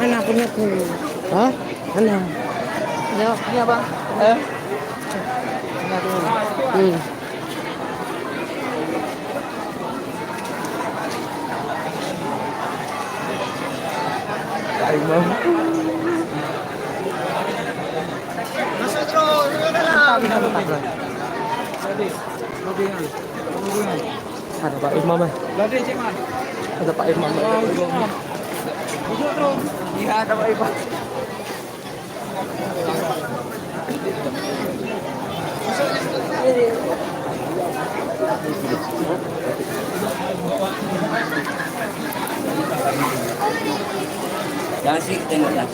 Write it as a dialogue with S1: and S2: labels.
S1: Mana punya tuh? Hah? Mana?
S2: Ini apa? Ini tuh.
S1: Imam.
S2: Masuk terus,
S1: Ada Pak Imam. Ada Pak Imam.
S2: Masuk terus. Iya, ada Pak Ibu.
S1: Jangan sih tengok ya.